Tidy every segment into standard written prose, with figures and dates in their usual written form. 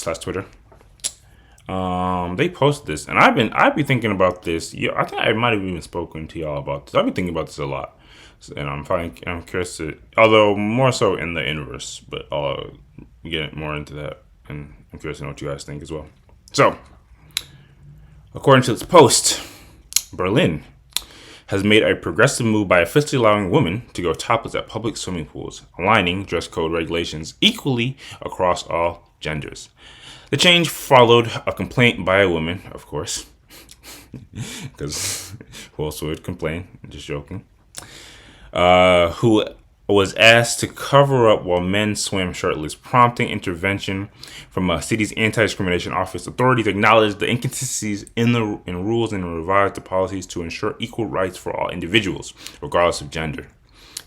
Twitter. They posted this, and I've been thinking about this. Yeah, I think I might have even spoken to y'all about this. I've been thinking about this a lot, and I'm curious to, although more so in the inverse, but I'll get more into that, and I'm curious to know what you guys think as well. So, according to this post, Berlin has made a progressive move by officially allowing women to go topless at public swimming pools, aligning dress code regulations equally across all genders. The change followed a complaint by a woman, of course, because who else would complain? Just joking. Who was asked to cover up while men swam shirtless, prompting intervention from a city's anti-discrimination office. Authorities acknowledged the inconsistencies in rules and revised the policies to ensure equal rights for all individuals, regardless of gender.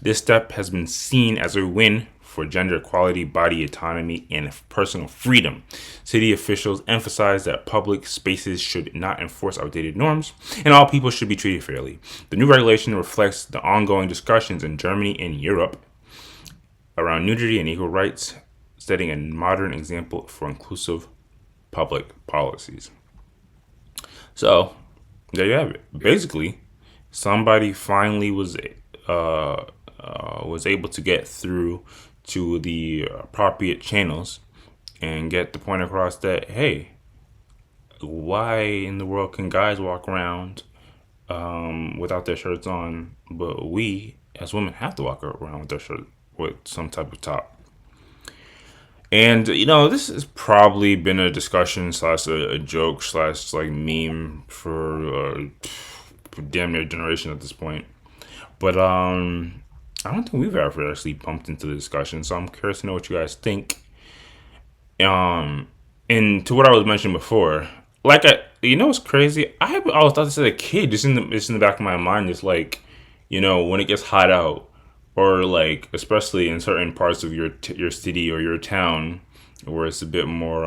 This step has been seen as a win for gender equality, body autonomy, and personal freedom. City officials emphasized that public spaces should not enforce outdated norms, and all people should be treated fairly. The new regulation reflects the ongoing discussions in Germany and Europe around nudity and equal rights, setting a modern example for inclusive public policies. So, there you have it. Basically, somebody finally was able to get through to the appropriate channels and get the point across that, hey, why in the world can guys walk around without their shirts on, but we as women have to walk around with their shirt with some type of top? And this has probably been a discussion slash a joke slash like meme for damn near a generation at this point. But I don't think we've ever actually bumped into the discussion, so I'm curious to know what you guys think. And to what I was mentioning before, like what's crazy? I always thought this as a kid, just in the back of my mind, just like, when it gets hot out, or like especially in certain parts of your city or your town, where it's a bit more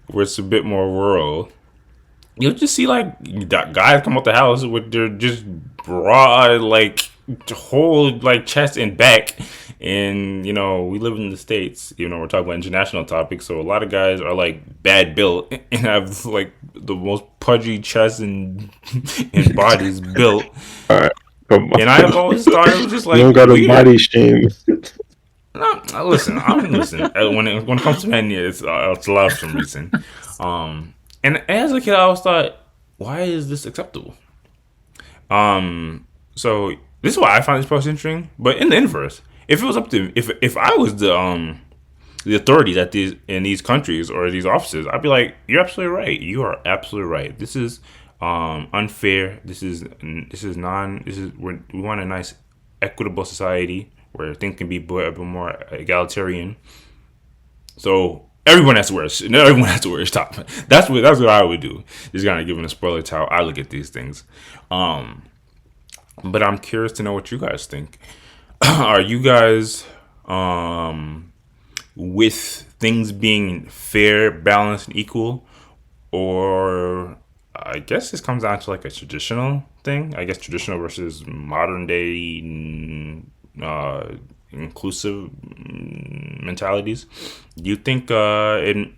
where it's a bit more rural. You'll just see like guys come out the house with their just broad like whole like chest and back, and we live in the States. We're talking about international topics, so a lot of guys are like bad built and have like the most pudgy chests and and bodies built. All right, come And I've on. always thought it was just You like don't got a weird. body shame. No, listen. When it comes to men, yeah, it's love for some reason. And as a kid, I always thought, why is this acceptable? So this is why I find this post interesting. But in the inverse, if it was up to if I was the authorities at these countries or these offices, I'd be like, you're absolutely right. You are absolutely right. This is unfair. This is we want a nice equitable society where things can be a bit more egalitarian. So everyone has to wear. Everyone has to wear his top. That's what I would do. Just kind of giving a spoiler to how I look at these things. But I'm curious to know what you guys think. Are you guys with things being fair, balanced, and equal, or I guess this comes down to like a traditional thing? I guess traditional versus modern day inclusive mentalities. Do you think putting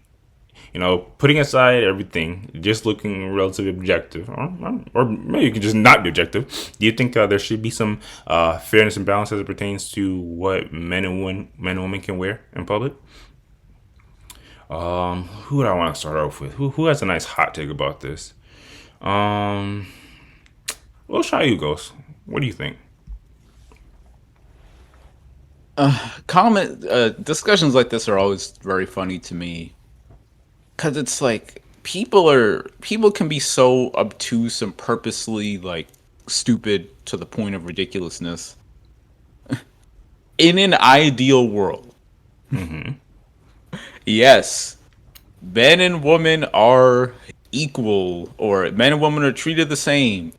aside everything, just looking relatively objective, or maybe you can just not be objective, do you think there should be some fairness and balance as it pertains to what men and women can wear in public? Who do I want to start off with? Who has a nice hot take about this? We'll try you, Ghost. What do you think? Comment discussions like this are always very funny to me, because it's like people can be so obtuse and purposely like stupid to the point of ridiculousness. In an ideal world, yes, men and women are equal, or men and women are treated the same.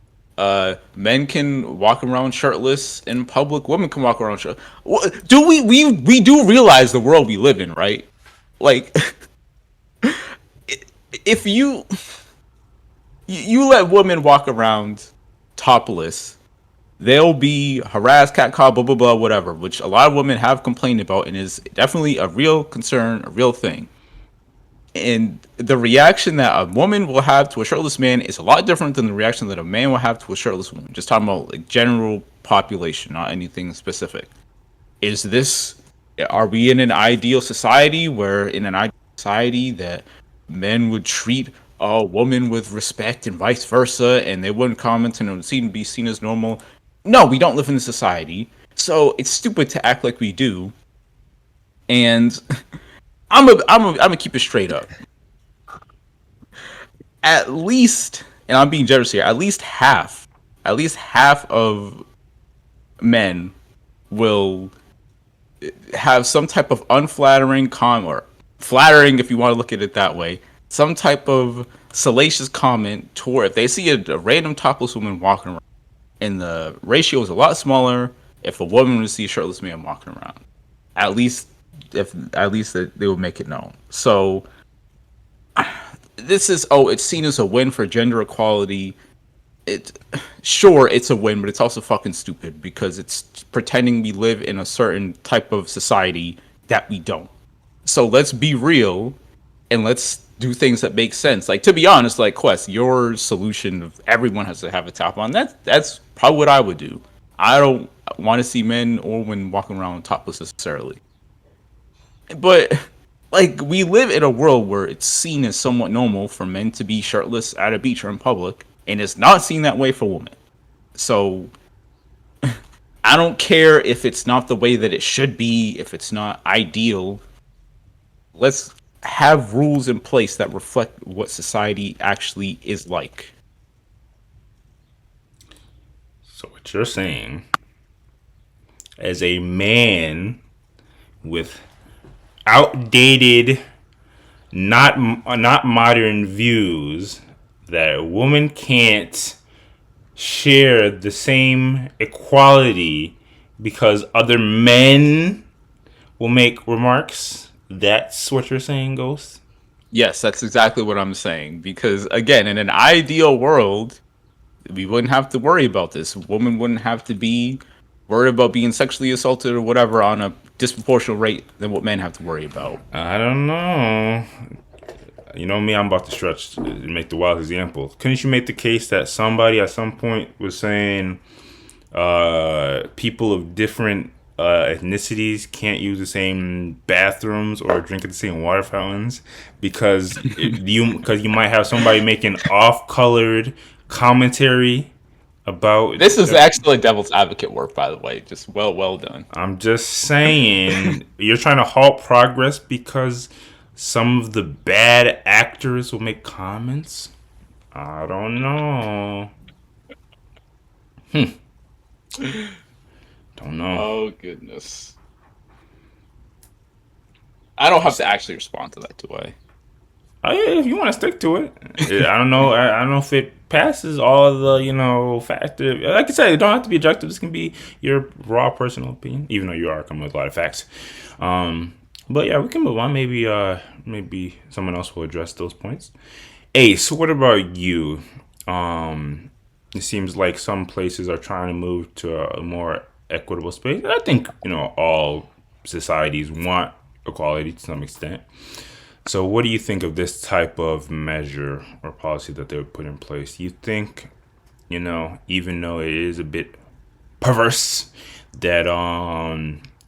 Men can walk around shirtless in public. Women can walk around shirtless. Do we do realize the world we live in, right? Like, if you let women walk around topless, they'll be harassed, catcalled, blah blah blah, whatever, which a lot of women have complained about and is definitely a real concern, a real thing. And the reaction that a woman will have to a shirtless man is a lot different than the reaction that a man will have to a shirtless woman. Just talking about like general population, not anything specific. Is this are we in an ideal society where in an ideal society that men would treat a woman with respect and vice versa and they wouldn't comment and it would be seen as normal? No, we don't live in a society. So it's stupid to act like we do. And I'm gonna keep it straight up. At least, and I'm being generous here, at least half of men will have some type of unflattering comment, or flattering if you want to look at it that way, some type of salacious comment toward if they see a random topless woman walking around, and the ratio is a lot smaller if a woman would see a shirtless man walking around. At least, if at least they would make it known. So this is it's seen as a win for gender equality. It sure it's a win, but it's also fucking stupid because it's pretending we live in a certain type of society that we don't. So let's be real and let's do things that make sense. Like to be honest, like Quest, your solution of everyone has to have a top on, that's probably what I would do. I don't want to see men or women walking around topless necessarily. But like we live in a world where it's seen as somewhat normal for men to be shirtless at a beach or in public, and it's not seen that way for women. So I don't care if it's not the way that it should be, if it's not ideal. Let's have rules in place that reflect what society actually is like. So what you're saying, as a man with outdated, not modern views, that a woman can't share the same equality because other men will make remarks. That's what you're saying, Ghost? Yes, that's exactly what I'm saying. Because again, in an ideal world, we wouldn't have to worry about this. Women wouldn't have to be worried about being sexually assaulted or whatever on a disproportionate rate than what men have to worry about. I don't know. You know me, I'm about to stretch and make the wild example. Couldn't you make the case that somebody at some point was saying people of different ethnicities can't use the same bathrooms or drink at the same water fountains because you might have somebody making off-colored commentary about. This is actually devil's advocate work, by the way. Just well done. I'm just saying you're trying to halt progress because some of the bad actors will make comments. I don't know. Don't know. Oh goodness. I don't have to actually respond to that, do I? Oh yeah, if you want to stick to it, I don't know. I don't know if it passes all the factor. Like I said, it don't have to be objective. This can be your raw personal opinion, even though you are coming with a lot of facts. But yeah, we can move on. Maybe someone else will address those points. Ace, what about you? It seems like some places are trying to move to a more equitable space. I think all societies want equality to some extent. So, what do you think of this type of measure or policy that they would put in place? Do you think, even though it is a bit perverse, that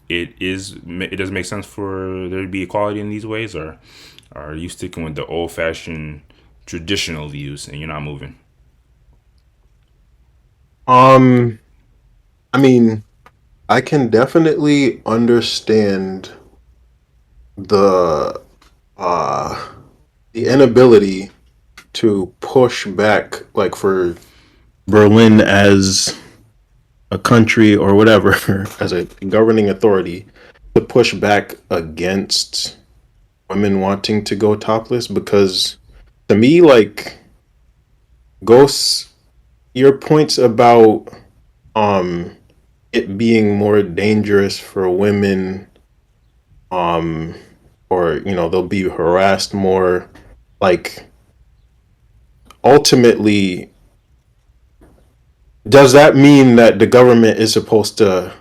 it does make sense for there to be equality in these ways, or are you sticking with the old-fashioned traditional views and you're not moving? Um, I mean, I can definitely understand the uh the inability to push back, like for Berlin as a country or whatever, as a governing authority, to push back against women wanting to go topless. Because to me, like, Ghosts, your points about um it being more dangerous for women, um or they'll be harassed more, like, ultimately does that mean that the government is supposed to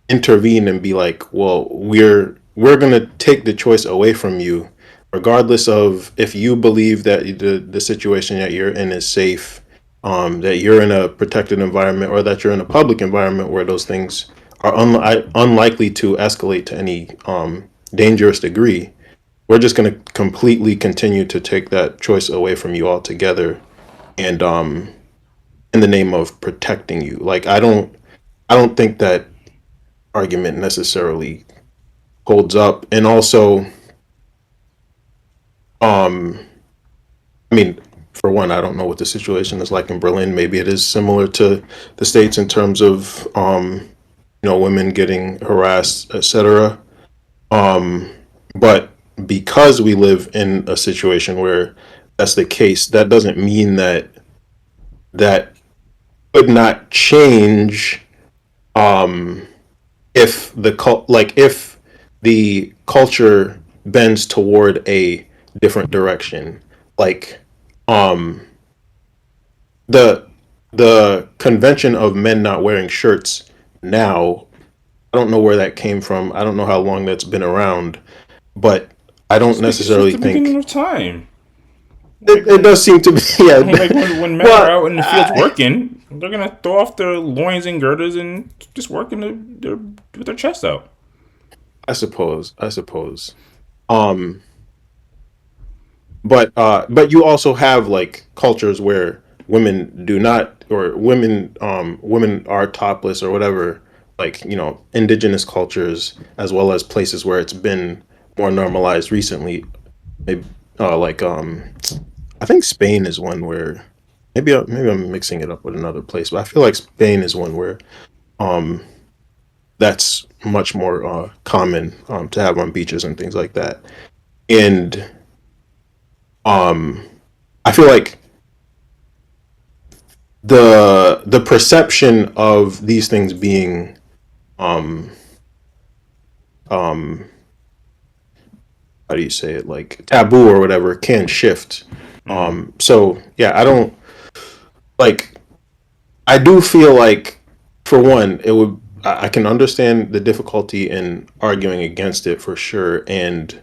intervene and be like, well, we're gonna take the choice away from you, regardless of if you believe that the situation that you're in is safe, that you're in a protected environment, or that you're in a public environment where those things are unlikely to escalate to any dangerous degree. We're just gonna completely continue to take that choice away from you altogether, and in the name of protecting you. Like I don't think that argument necessarily holds up. And also, um, I mean, for one, I don't know what the situation is like in Berlin. Maybe it is similar to the states in terms of women getting harassed, etc. But because we live in a situation where that's the case, that doesn't mean that that could not change if if the culture bends toward a different direction. Like the the convention of men not wearing shirts now, I don't know where that came from. I don't know how long that's been around, but I don't It's just necessarily the beginning think of time. it, Like it when does seem to be. Yeah. like when men are Well, out in the fields working, they're gonna throw off their loins and girders and just working with their chest out. I suppose. Um, but you also have like cultures where women do not, or women are topless or whatever, like indigenous cultures, as well as places where it's been more normalized recently. Maybe, like I think Spain is one where maybe I'm mixing it up with another place, but I feel like Spain is one where that's much more common to have on beaches and things like that. And I feel like the perception of these things being how do you say it, like taboo or whatever, can shift. Mm-hmm. So yeah, I don't like. I do feel like, for one, it would. I can understand the difficulty in arguing against it for sure, and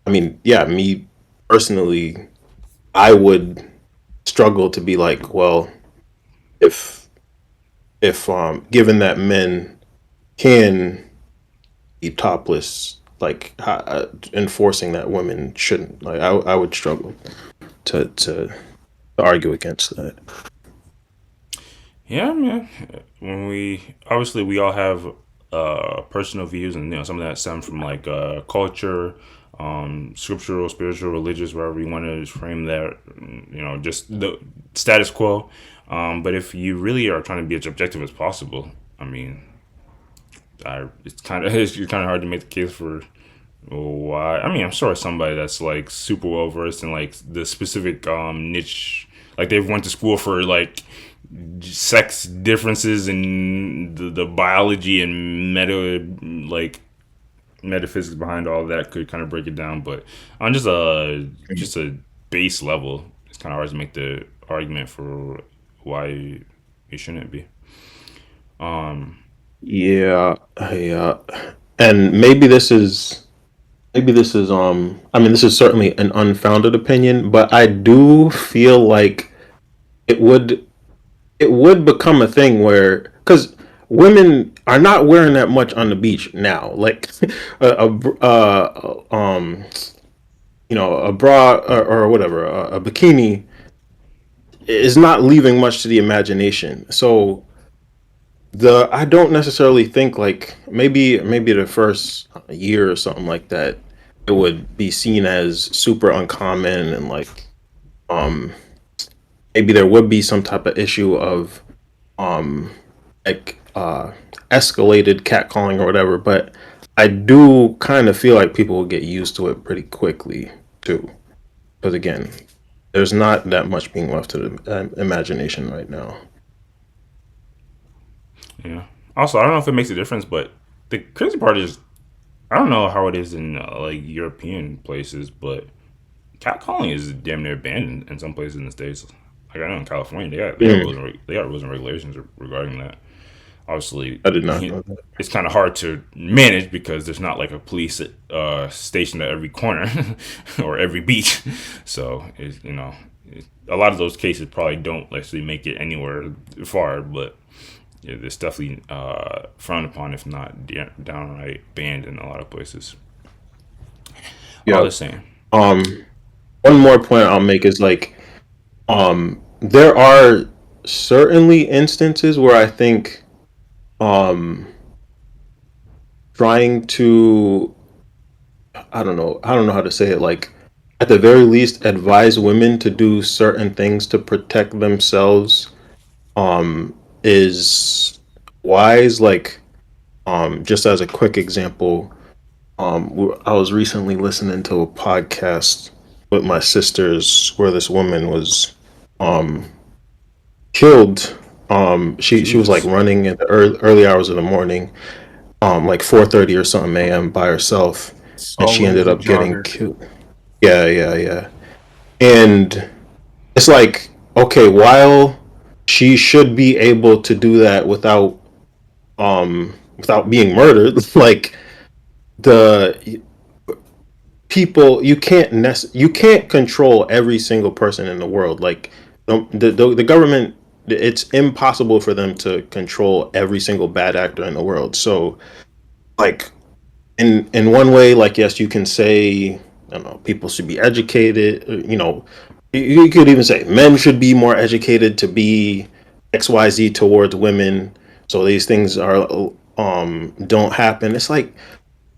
I mean, yeah, me personally, I would struggle to be like, well, if given that men can be topless, like enforcing that women shouldn't. Like I would struggle to argue against that. Yeah, man. When we all have personal views, and some of that stem from like culture, scriptural, spiritual, religious, wherever you want to frame that. Just the status quo. But if you really are trying to be as objective as possible, I mean, it's kind of it's kind of hard to make the case for why. I mean, I'm sure somebody that's like super well versed in like the specific niche, like they've went to school for like sex differences and the biology and metaphysics behind all of that could kind of break it down. But on just a base level, it's kind of hard to make the argument for why it shouldn't be. Yeah, yeah, and maybe this is I mean, this is certainly an unfounded opinion, but I do feel like it would it would become a thing where, because women are not wearing that much on the beach now, like a bra, or whatever, a bikini is not leaving much to the imagination. So the I don't necessarily think, like, maybe the first year or something like that, it would be seen as super uncommon, and like maybe there would be some type of issue of like escalated catcalling or whatever. But I do kind of feel like people will get used to it pretty quickly too, because again, there's not that much being left to the imagination right now. Yeah. Also, I don't know if it makes a difference, but the crazy part is I don't know how it is in like European places, but catcalling is damn near banned in some places in the states. Like I know in California, Mm, they got rules and regulations regarding that. Obviously, I did not know that. it's kind of hard to manage because there's not like a police station at every corner or every beach. So a lot of those cases probably don't actually make it anywhere far, but yeah, it's definitely frowned upon, if not downright banned in a lot of places. All Yeah. the same. Um, one more point I'll make is like, there are certainly instances where I think, um, trying to, I don't know how to say it, like, at the very least, advise women to do certain things to protect themselves, is wise. Like, just as a quick example, I was recently listening to a podcast with my sisters where this woman was, um, killed. She was like Jesus. running in the early hours of the morning, like 4:30 or something a.m. by herself, and she Solid ended as a up getting jogger. killed. Yeah, yeah, yeah. And it's like, okay, while she should be able to do that without being murdered, like, the people, you can't control every single person in the world. Like, the government, it's impossible for them to control every single bad actor in the world. So, like, in one way, like, yes, you can say, I don't know, people should be educated. You could even say men should be more educated to be XYZ towards women, so these things are, don't happen. It's like,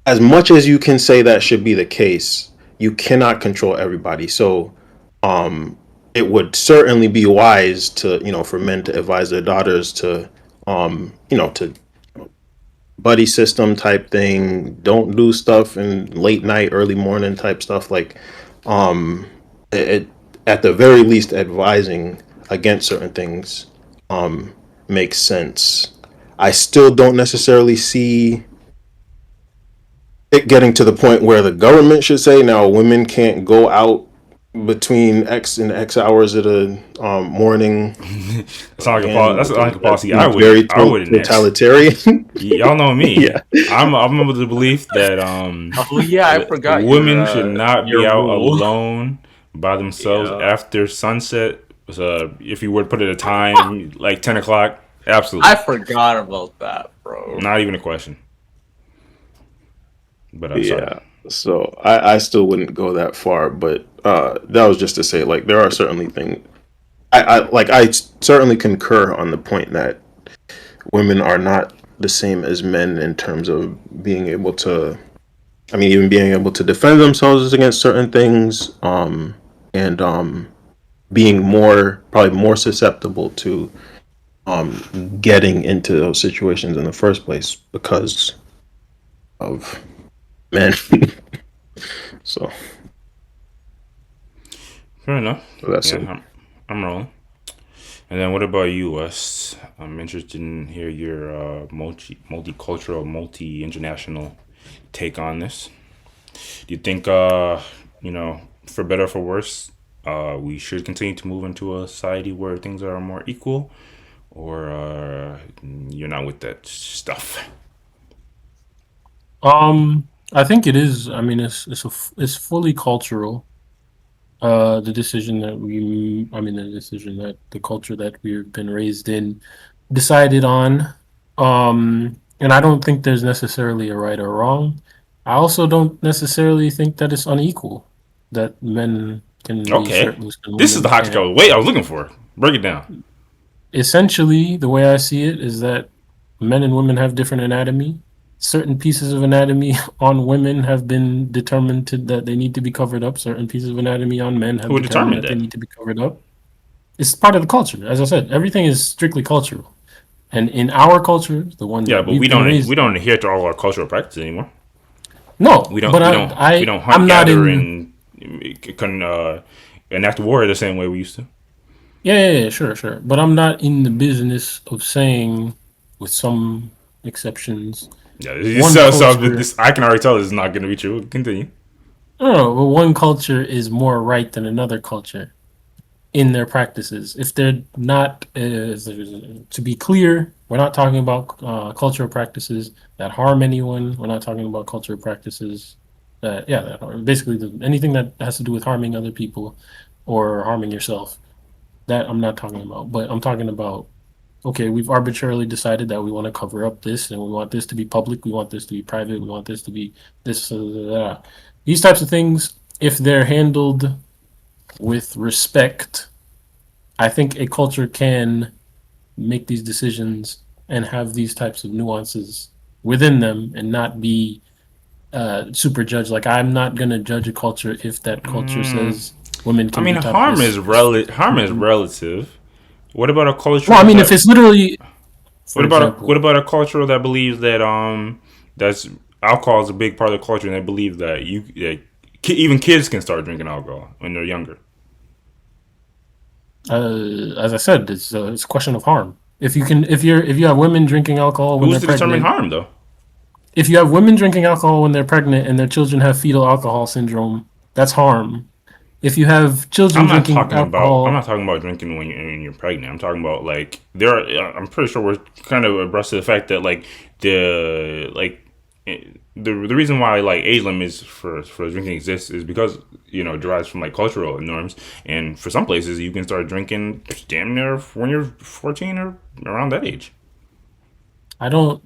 as much as you can say that should be the case, you cannot control everybody. So, um, it would certainly be wise to, for men to advise their daughters to, to buddy system type thing. Don't do stuff in late night, early morning type stuff. Like, um, it at the very least, advising against certain things, um, makes sense. I still don't necessarily see it getting to the point where the government should say now women can't go out between X and X hours of the, morning. Again, That's like a that policy seems very I wouldn't. totalitarian. Y'all know me. Yeah, I'm of the belief that Oh yeah, I forgot women should not be your out rule. alone by themselves Yeah, after sunset. So if you were to put it a time like 10 o'clock, I absolutely, forgot about that, bro. not even a question. But sorry. yeah. So I still wouldn't go that far, but that was just to say, like, there are certainly things. I certainly concur on the point that women are not the same as men in terms of being able to, I mean, even being able to defend themselves against certain things, and being probably more susceptible to, getting into those situations in the first place because of men. So Fair enough. that's Yeah, it. I'm rolling. And then what about you, Wes? I'm interested in hear your multicultural, multi international take on this. Do you think, for better or for worse, we should continue to move into a society where things are more equal, or you're not with that stuff? I think it is. I mean, it's fully cultural. The decision that the culture that we've been raised in decided on. And I don't think there's necessarily a right or wrong. I also don't necessarily think that it's unequal, that men can be Okay, shirtless and this is women the hot take can't. I was looking for. Break it down. Essentially, the way I see it is that men and women have different anatomy. Certain pieces of anatomy on women have been determined that they need to be covered up. Certain pieces of anatomy on men have Who determined determined that they that? need to be covered up. It's part of the culture. As I said, everything is strictly cultural. And in our culture, the one Yeah, that but we've been we raised don't in, adhere to all our cultural practices anymore. no, but We don't I'm hunt, not gather, in. and enact war the same way we used to. Yeah, sure, sure. But I'm not in the business of saying, with some exceptions, Yeah, one culture. this I can already tell this is not going to be true. Continue. I don't know, but one culture is more right than another culture. in their practices. If they're not, to be clear, we're not talking about cultural practices that harm anyone. We're not talking about cultural practices that basically anything that has to do with harming other people or harming yourself. That I'm not talking about. But I'm talking about, okay, we've arbitrarily decided that we want to cover up this and we want this to be public, we want this to be private, we want this to be this. These types of things, if they're handled with respect, I think a culture can make these decisions and have these types of nuances within them and not be super judged. Like, I'm not going to judge a culture if that culture says women I can mean, be topless. harm is relative. What about a Well, I culture mean, if that it's literally, for what example, about a culture that believes that that's alcohol is a big part of the culture, and they believe that even kids can start drinking alcohol when they're younger. as I said, it's a question of harm. If you have women drinking alcohol when Who's they're to determine pregnant, harm though? if you have women drinking alcohol when they're pregnant and their children have fetal alcohol syndrome, that's harm. If you have children drinking I'm alcohol, not talking about drinking when you're pregnant. I'm talking about like there are. I'm pretty sure we're kind of abreast of the fact that like the reason why like age limits for drinking exists is because derives from like cultural norms, and for some places you can start drinking damn near when you're 14 or around that age. I don't.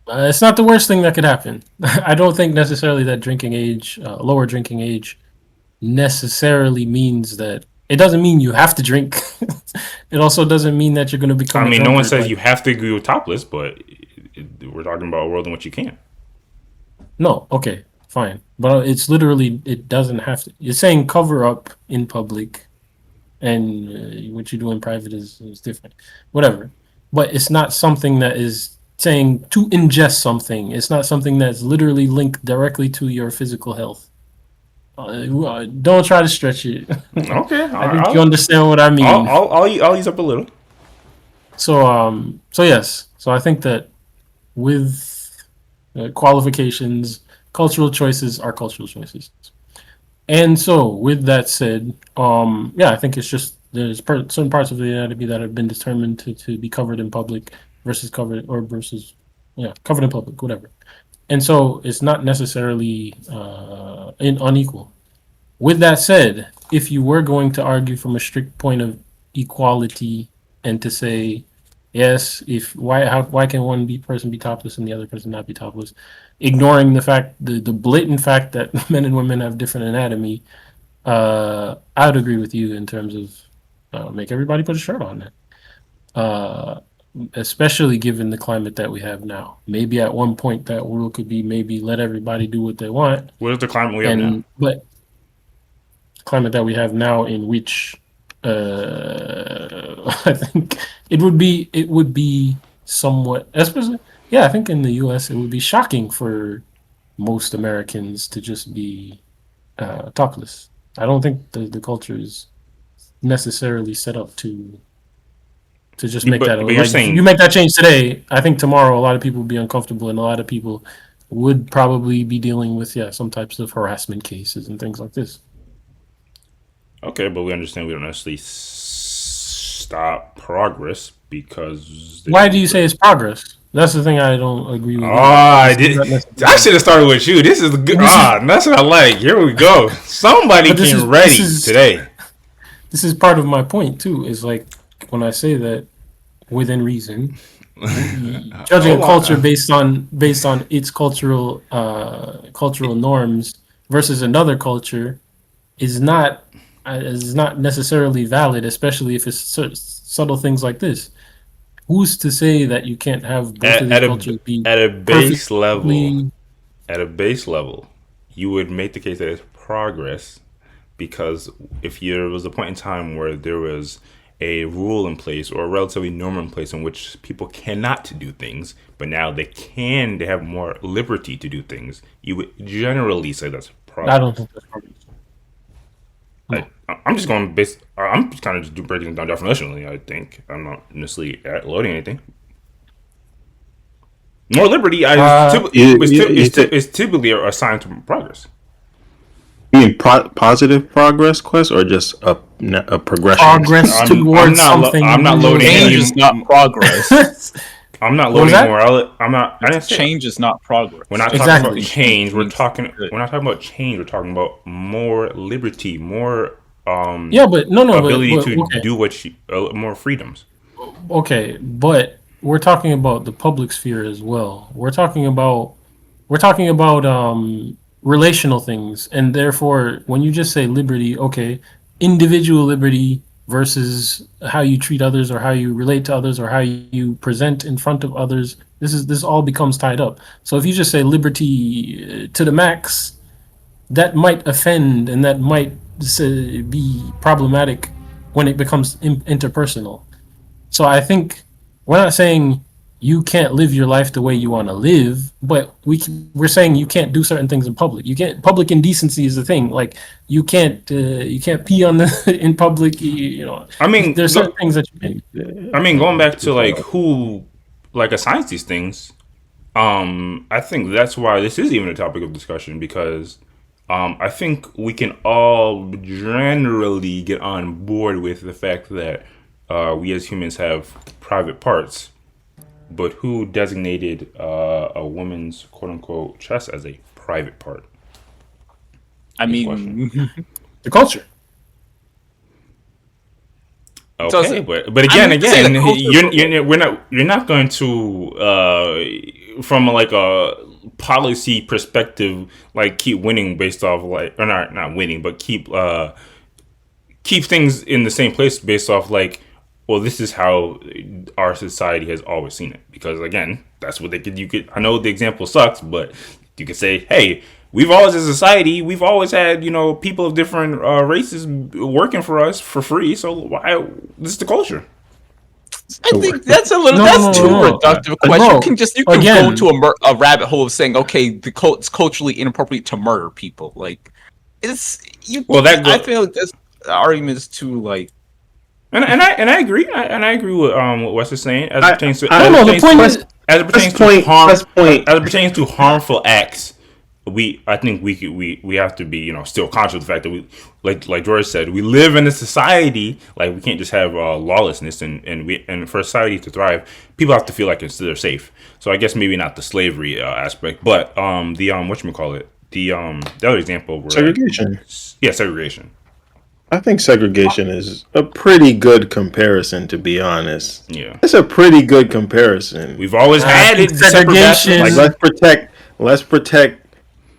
It's not the worst thing that could happen. I don't think necessarily that lower drinking age, necessarily means that it doesn't mean you have to drink. It also doesn't mean that you're going to I become a mean, no one drunkard. says Like, you have to go topless, but we're talking about a world in which you can. no, okay, fine, but it's literally it doesn't have to. You're saying cover up in public, and what you do in private is different. Whatever, but it's not something that is saying to ingest something. It's not something that's literally linked directly to your physical health. Don't try to stretch it. Okay, I think you understand what I mean. I'll ease up a little. So yes. So I think that with qualifications, cultural choices are cultural choices. And so, with that said, yeah, I think it's just there's certain parts of the anatomy that have been determined to be covered in public versus yeah, covered in public, whatever. And so it's not necessarily unequal. With that said, if you were going to argue from a strict point of equality and to say, yes, if why can person be topless and the other person not be topless, ignoring the blatant fact that men and women have different anatomy, I would agree with you in terms of make everybody put a shirt on it. Uh, Especially given the climate that we have now. Maybe at one point that rule could be maybe let everybody do what they want, What is the climate we have now? and but climate that we have now in which I think it would be somewhat, especially, yeah, I think in the US it would be shocking for most Americans to just be topless. I don't think the culture is necessarily set up to just make that, But you're like, if you saying make that change today, I think tomorrow a lot of people would be uncomfortable and a lot of people would probably be dealing with, yeah, some types of harassment cases and things like this. okay, but we understand we don't necessarily stop progress because Why do you say it's progress? That's the thing I don't agree with either. Ah, I This is did. not I necessarily. should have started with you. This is the good. This is, That's what I like. Here we go. Somebody but this came is this ready is today. this is part of my point too. Is like when I say that within reason, judging a Hold culture on. based on its cultural norms versus another culture is not necessarily valid, especially if it's subtle things like this. Who's to say that you can't have both of At, these at a cultures be at a base level, perfectly? at a base level, you would make the case that it's progress because if there was a point in time where there was a rule in place or a relatively norm in place in which people cannot do things, but now they have more liberty to do things, you would generally say that's I don't progress. think that's progress. I, No. I'm just going base. I'm just kind of just breaking it down definitionally. I think I'm not necessarily loading anything. More liberty Uh, You, you, you said is typically a sign to progress. You mean positive progress quest or just a progression? Progress towards I'm something not loading Change any. is not progress. I'm not What was loading that? more. I'm not. I didn't say. Change is not progress. We're not Just talking because about Exactly. something change. We're means talking. good. We're not talking about change. We're talking about more liberty, more Yeah, but no, ability but to okay, do what you, more freedoms. okay, but we're talking about the public sphere as well. We're talking about relational things, and therefore, when you just say liberty, okay, individual liberty versus how you treat others, or how you relate to others, or how you present in front of others. This all becomes tied up. So if you just say liberty to the max, that might offend and that might be problematic when it becomes interpersonal. So I think we're not saying you can't live your life the way you want to live, but we're saying you can't do certain things in public. You can't. Public indecency is the thing. Like you can't pee on the in public. I mean, There's certain things that you can. going back to like who like assigns these things. I think that's why this is even a topic of discussion because I think we can all generally get on board with the fact that we as humans have private parts, but who designated a woman's quote unquote chest as a private part? I Good question. mean, The culture. does Okay, it? but I again, mean, you can say the culture, you're not going to from like a policy perspective like keep winning based off like or not winning but keep things in the same place based off like well this is how our society has always seen it because again that's what they could you could I know the example sucks but you could say hey we've always as a society we've always had people of different races working for us for free so why this is the culture. I think that's a little. No, That's no, too no, no. reductive a But question. bro, You can go again, to a rabbit hole of saying, okay, it's culturally inappropriate to murder people. Like, it's you. Well that I go feel like this argument is too like. and I agree and I agree with what Wes is saying as it I, pertains to I, no. The point Quest, is, as it pertains Quest to point. harm Quest point. as it pertains to harmful acts I think we have to be still conscious of the fact that we like George said we live in a society like we can't just have lawlessness and for society to thrive people have to feel like they're safe so I guess maybe not the slavery aspect but the whatchamacallit the other example where Segregation. yeah segregation I think segregation is a pretty good comparison, to be honest. yeah It's a pretty good comparison. we've always I had think it separate Like bathrooms segregation. let's protect.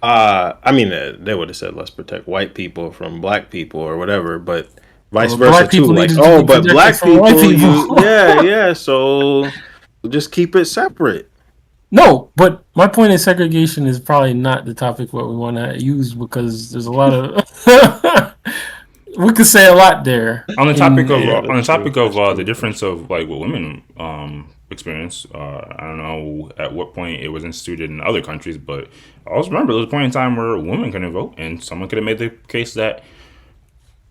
I mean, they would have said let's protect white people from black people or whatever, but vice versa Black too. people Like, needed to oh, be but protected black from white people, people. yeah. So just keep it separate. No, but my point is segregation is probably not the topic what we want to use because there's a lot of we could say a lot there. on the topic In of Yeah, on the that's true. topic of That's the true. That's difference true. of like what women experience I don't know at what point it was instituted in other countries but I always remember there was a point in time where women couldn't vote and someone could have made the case that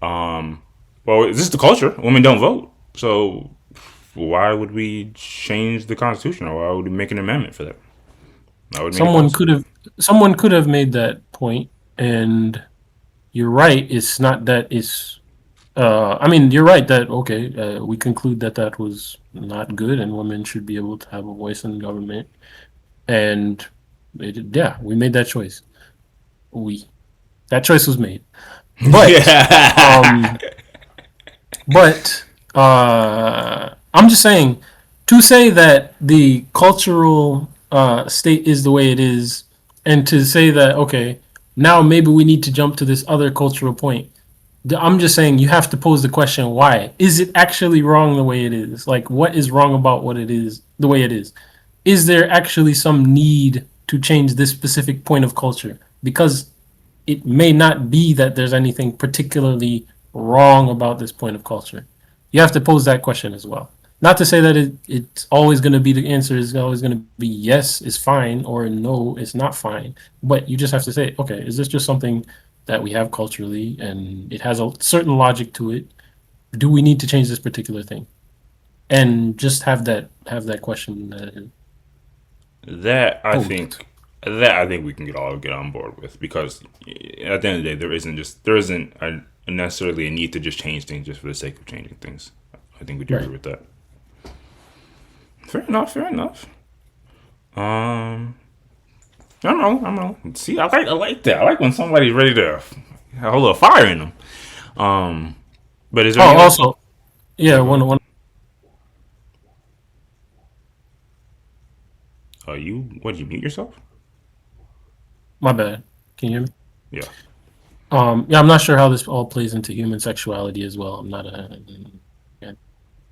well this is the culture women don't vote so why would we change the constitution or why would we make an amendment for that that would make it someone possible. could have someone could have made that point, and you're right. It's not that it's. I mean, you're right that okay. We conclude that that was not good, and women should be able to have a voice in government. And yeah, we made that choice. We that choice was made, but Yeah. um, I'm just saying to say that the cultural state is the way it is, and to say that okay, now maybe we need to jump to this other cultural point. I'm just saying you have to pose the question why is it actually wrong the way it is? Like what is wrong about what it is the way it is? Is there actually some need to change this specific point of culture? Because it may not be that there's anything particularly wrong about this point of culture. You have to pose that question as well. Not to say that it's always going to be the answer is always going to be yes, it's fine, or no, it's not fine. But you just have to say, okay, is this just something that we have culturally and it has a certain logic to it? Do we need to change this particular thing? And just have that question That I posed. think that I think we can all get on board with, because at the end of the day, there isn't necessarily a need to just change things just for the sake of changing things. I think we do agree Right. with that. Fair enough. Fair enough. Um, I'm wrong. I'm wrong. See, I like that. I like when somebody's ready to have a little fire in them. Um, but is there any Oh, other? also, yeah, Yeah, go ahead. one. You what? Did you mute yourself? My bad. Can you hear me? Yeah. Yeah, I'm not sure how this all plays into human sexuality as well. Yeah,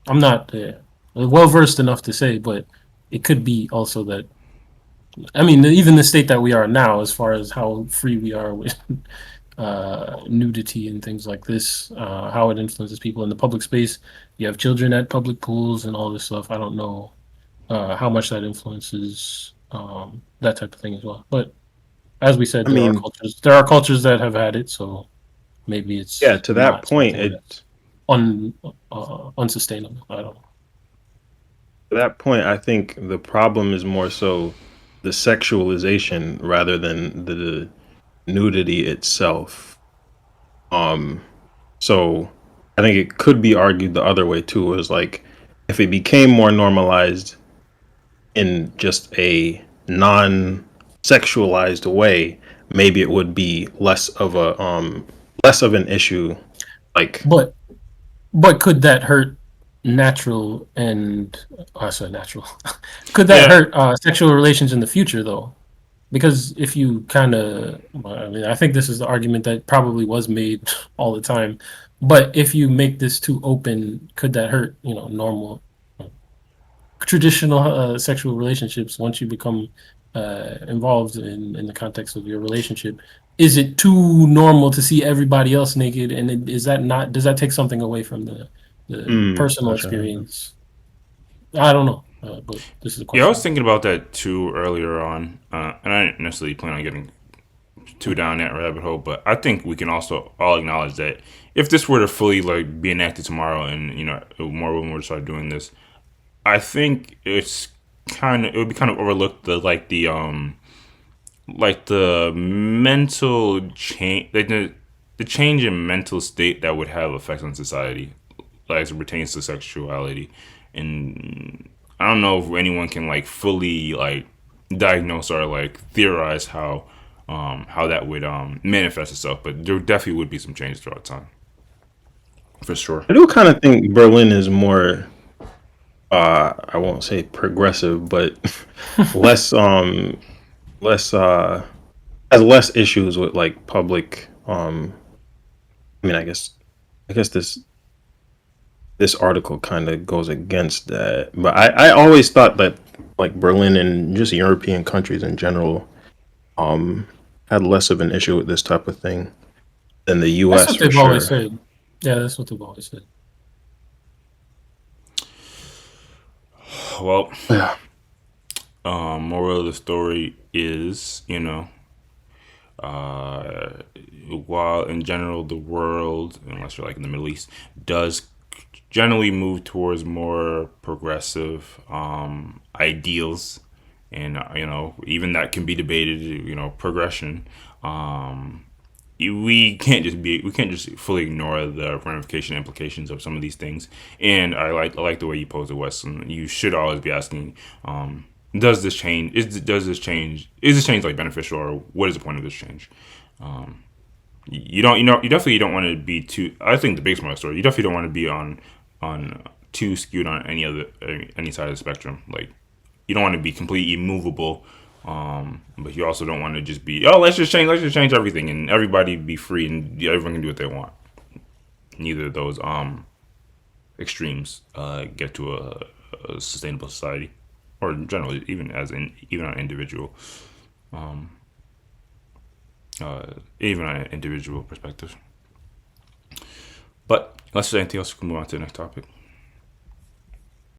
I'm not well versed enough to say, but it could be also that. I mean, even the state that we are now, as far as how free we are with nudity and things like this, how it influences people in the public space. You have children at public pools and all this stuff. I don't know how much that influences that type of thing as well. But as we said, I mean, there are cultures that have had it, so maybe yeah, it's to that not point, something it that's unsustainable. I don't know. to that point, I think the problem is more so the sexualization rather than the nudity itself. Um, so I think it could be argued the other way too. Is like if it became more normalized in just a non-sexualized way, maybe it would be less of an issue. Like, But But could that hurt natural and sorry, natural? Could that Yeah. hurt sexual relations in the future though? Because if you kind of, I mean, I think this is the argument that probably was made all the time. But if you make this too open, could that hurt, normal traditional sexual relationships once you become involved in the context of your relationship? Is it too normal to see everybody else naked, and is that not does that take something away from the personal gotcha. experience? I don't know, but this is a Yeah, I was question. thinking about that too earlier on, and I didn't necessarily plan on getting too down that rabbit hole. But I think we can also all acknowledge that if this were to fully like be enacted tomorrow, and more women were to start doing this, I think it would be kind of overlooked the mental change, like the change in mental state that would have effects on society, like as it pertains to sexuality. And I don't know if anyone can like fully like diagnose or like theorize how that would manifest itself, but there definitely would be some changes throughout time, for sure. I do kind of think Berlin is more I won't say progressive, but less less has less issues with like public I mean I guess this article kind of goes against that. But I always thought that like Berlin and just European countries in general um had less of an issue with this type of thing than the That's US what for they've always sure. said. Yeah, that's what they've always said. Well, Yeah. moral of the story is, uh, while in general the world, unless you're like in the Middle East, does generally move towards more progressive ideals, and even that can be debated. Progression. Um, we can't just fully ignore the ramification implications of some of these things. And I like the way you pose it, Wes. And you should always be asking, does this change? Is this change like beneficial, or what is the point of this change? You definitely don't want to be too. I think the biggest part of the story, you definitely don't want to be on too skewed on any side of the spectrum. Like, you don't want to be completely immovable, but you also don't want to just be, oh, let's just change everything, and everybody be free, and everyone can do what they want. Neither of those extremes get to a sustainable society, or in general, even on an individual, even on an individual perspective. But unless there's anything else, we can move on to the next topic.